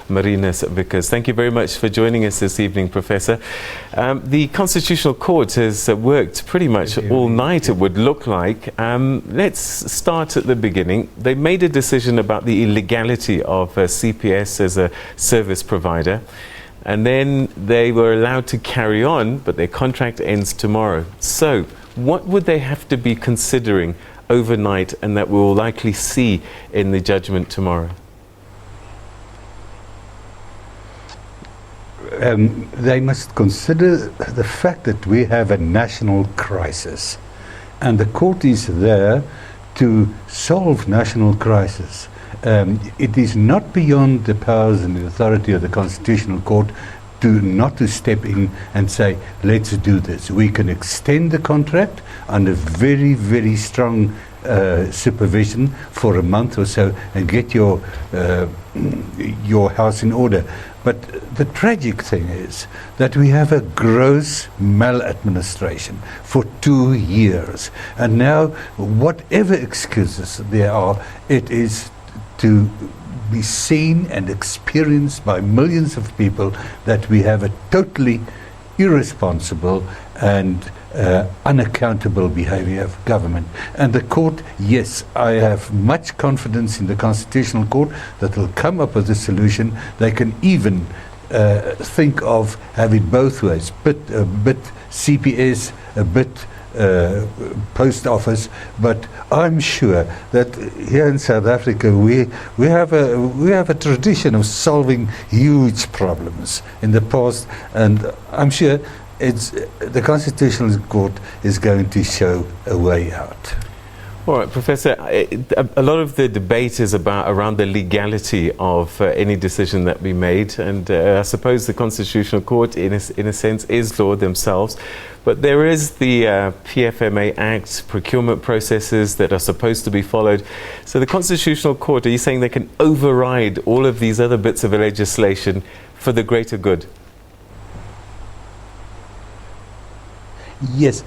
Marinus Wiechers. Thank you very much for joining us this evening, Professor. The Constitutional Court has worked pretty much all night, it would look like. Let's start at the beginning. They made a decision about the illegality of CPS as a service provider, and then they were allowed to carry on, but their contract ends tomorrow. So what would they have to be considering overnight, and that we will likely see in the judgment tomorrow? They must consider the fact that we have a national crisis, and the court is there to solve national crisis. It is not beyond the powers and the authority of the Constitutional Court not to step in and say, let's do this. We can extend the contract under very, very strong supervision for a month or so and get your house in order. But the tragic thing is that we have a gross maladministration for 2 years. And now, whatever excuses there are, it is to be seen and experienced by millions of people that we have a totally irresponsible and unaccountable behavior of government. And the court, yes, I have much confidence in the Constitutional Court that will come up with a solution. They can even think of having both ways, a bit CPS, a bit post office, but I'm sure that here in South Africa we have a tradition of solving huge problems in the past, and I'm sure the Constitutional Court is going to show a way out. All right, Professor, a lot of the debate is around the legality of any decision that we made, and I suppose the Constitutional Court, in a sense, is law themselves. But there is the PFMA Act, procurement processes that are supposed to be followed. So the Constitutional Court, are you saying they can override all of these other bits of legislation for the greater good? Yes.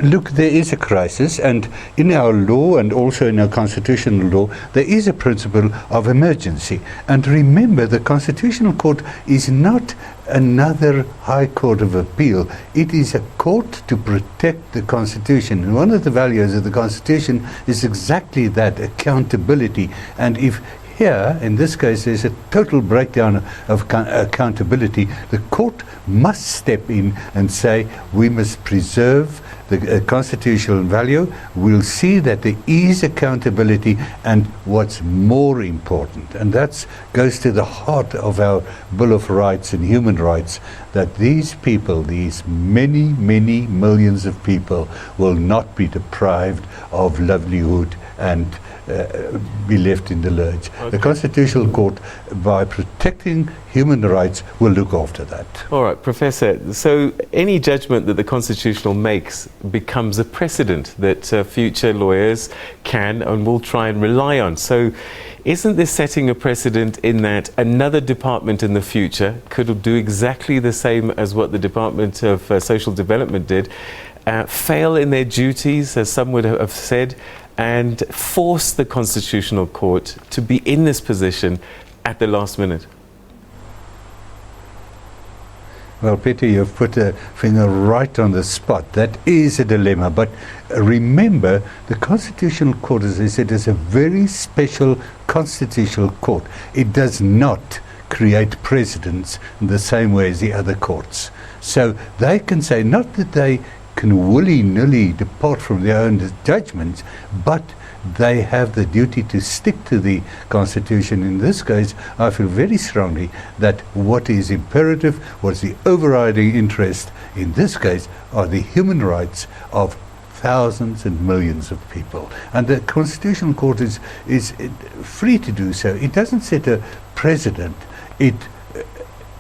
Look, there is a crisis, and in our law and also in our constitutional law, there is a principle of emergency. And remember, the Constitutional Court is not another High Court of Appeal. It is a court to protect the Constitution. And one of the values of the Constitution is exactly that, accountability. And if here, in this case, there's a total breakdown of accountability, the court must step in and say, we must preserve the constitutional value. We'll see that there is accountability, and what's more important, and that goes to the heart of our Bill of Rights and human rights, that these people, these many, many millions of people, will not be deprived of livelihood and be left in the lurch. Okay. The Constitutional Court, by protecting human rights, will look after that. All right, Professor, so any judgment that the Constitutional makes becomes a precedent that future lawyers can and will try and rely on. So isn't this setting a precedent in that another department in the future could do exactly the same as what the Department of Social Development did, fail in their duties, as some would have said, and force the Constitutional Court to be in this position at the last minute? Well, Peter, you've put a finger right on the spot. That is a dilemma. But remember, the Constitutional Court, as I said, is a very special constitutional court. It does not create precedents in the same way as the other courts. So they can say, not that they can willy-nilly depart from their own judgments, but they have the duty to stick to the Constitution. In this case, I feel very strongly that what is imperative, what's the overriding interest in this case, are the human rights of thousands and millions of people. And the Constitutional Court is free to do so. It doesn't set a precedent. It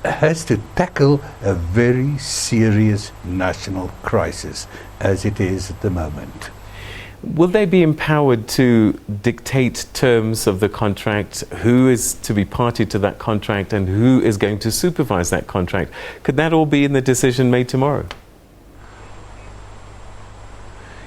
has to tackle a very serious national crisis, as it is at the moment. Will they be empowered to dictate terms of the contract, who is to be party to that contract, and who is going to supervise that contract? Could that all be in the decision made tomorrow?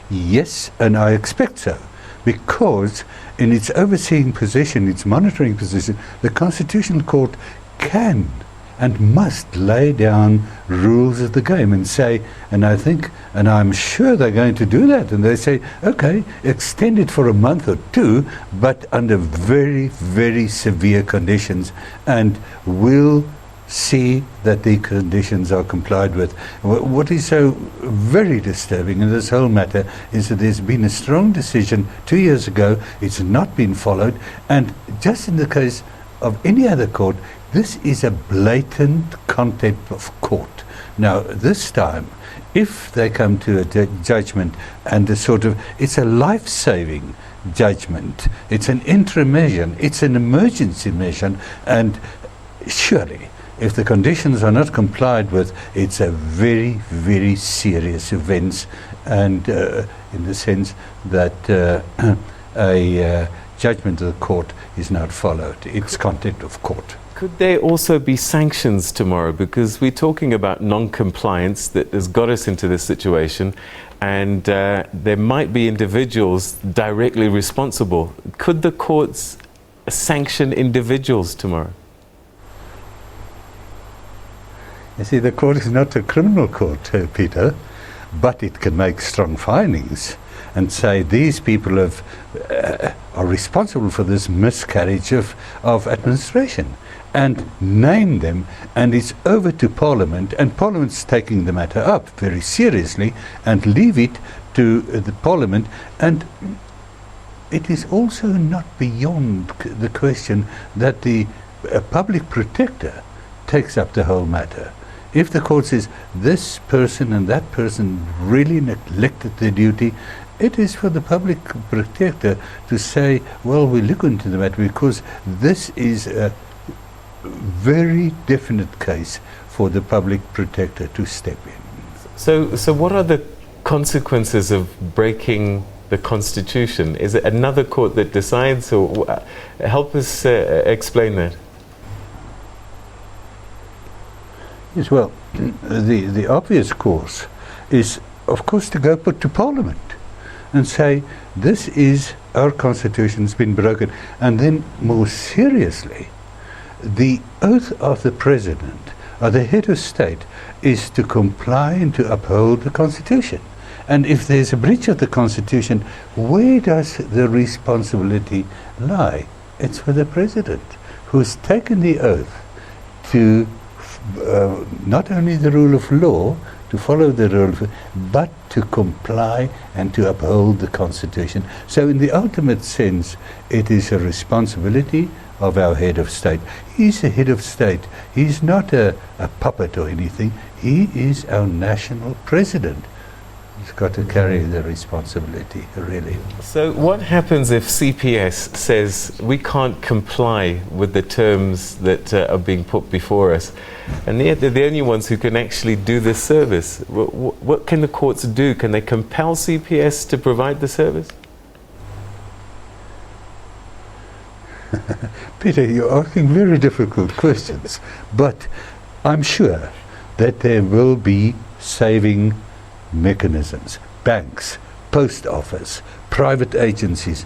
Yes, and I expect so, because in its overseeing position, its monitoring position, the Constitutional Court can and must lay down rules of the game and say, and I think, and I'm sure they're going to do that, and they say, okay, extend it for a month or two, but under very, very severe conditions, and we'll see that the conditions are complied with. What is so very disturbing in this whole matter is that there's been a strong decision 2 years ago, it's not been followed, and just in the case of any other court, this is a blatant contempt of court. Now, this time, if they come to a judgment and it's a life-saving judgment, it's an interim measure, it's an emergency measure, and surely, if the conditions are not complied with, it's a very, very serious offence, and in the sense that a judgment of the court is not followed. It's contempt of court. Could there also be sanctions tomorrow? Because we're talking about non-compliance that has got us into this situation, and there might be individuals directly responsible. Could the courts sanction individuals tomorrow? You see, the court is not a criminal court, Peter, but it can make strong findings and say these people are responsible for this miscarriage of administration, and name them, and it's over to Parliament, and Parliament's taking the matter up very seriously and leave it to the Parliament. And it is also not beyond the question that the public protector takes up the whole matter. If the court says this person and that person really neglected their duty, it is for the public protector to say, well, we look into the matter because this is a very definite case for the public protector to step in. So what are the consequences of breaking the Constitution? Is it another court that decides, or help us explain that? Yes, well, the obvious course is, of course, to go put to Parliament and say, this is, our Constitution's been broken. And then, more seriously, the oath of the President, or the head of state, is to comply and to uphold the Constitution. And if there's a breach of the Constitution, where does the responsibility lie? It's for the President, who's taken the oath to not only the rule of law, to follow the rule of law, but to comply and to uphold the Constitution. So in the ultimate sense, it is a responsibility of our head of state. He's a head of state. He's not a puppet or anything. He is our national president. He's got to carry the responsibility, really. So what happens if CPS says we can't comply with the terms that are being put before us, and yet they're the only ones who can actually do this service? What can the courts do? Can they compel CPS to provide the service? Peter, you're asking very difficult questions, but I'm sure that there will be saving mechanisms. Banks, post office, private agencies.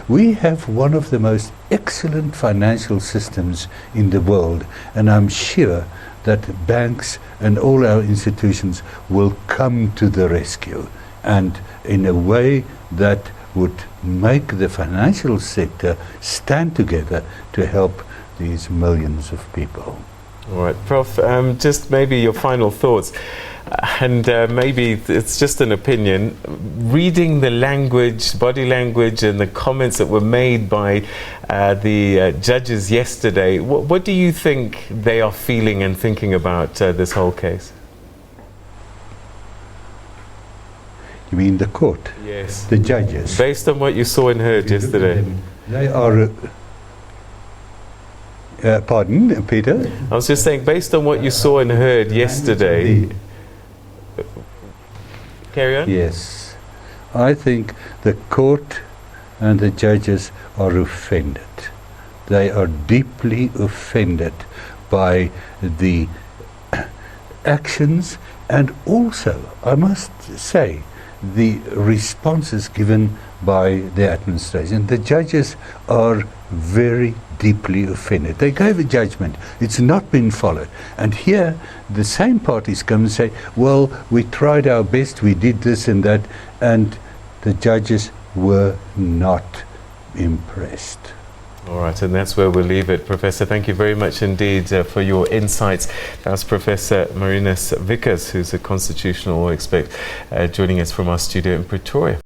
We have one of the most excellent financial systems in the world, and I'm sure that banks and all our institutions will come to the rescue, and in a way that would make the financial sector stand together to help these millions of people. All right, Prof, just maybe your final thoughts, and maybe it's just an opinion. Reading the language, body language, and the comments that were made by the judges yesterday, what do you think they are feeling and thinking about this whole case? You mean the court? Yes. The judges? Based on what you saw and heard yesterday. They are... pardon, Peter? I was just saying, based on what you saw and heard yesterday... Carry on? Yes. I think the court and the judges are offended. They are deeply offended by the actions, and also, I must say, the responses given by the administration. The judges are very deeply offended. They gave a judgment. It's not been followed. And here, the same parties come and say, well, we tried our best, we did this and that, and the judges were not impressed. All right, and that's where we'll leave it. Professor, thank you very much indeed for your insights. That's Professor Marinus Wiechers, who's a constitutional law expert, joining us from our studio in Pretoria.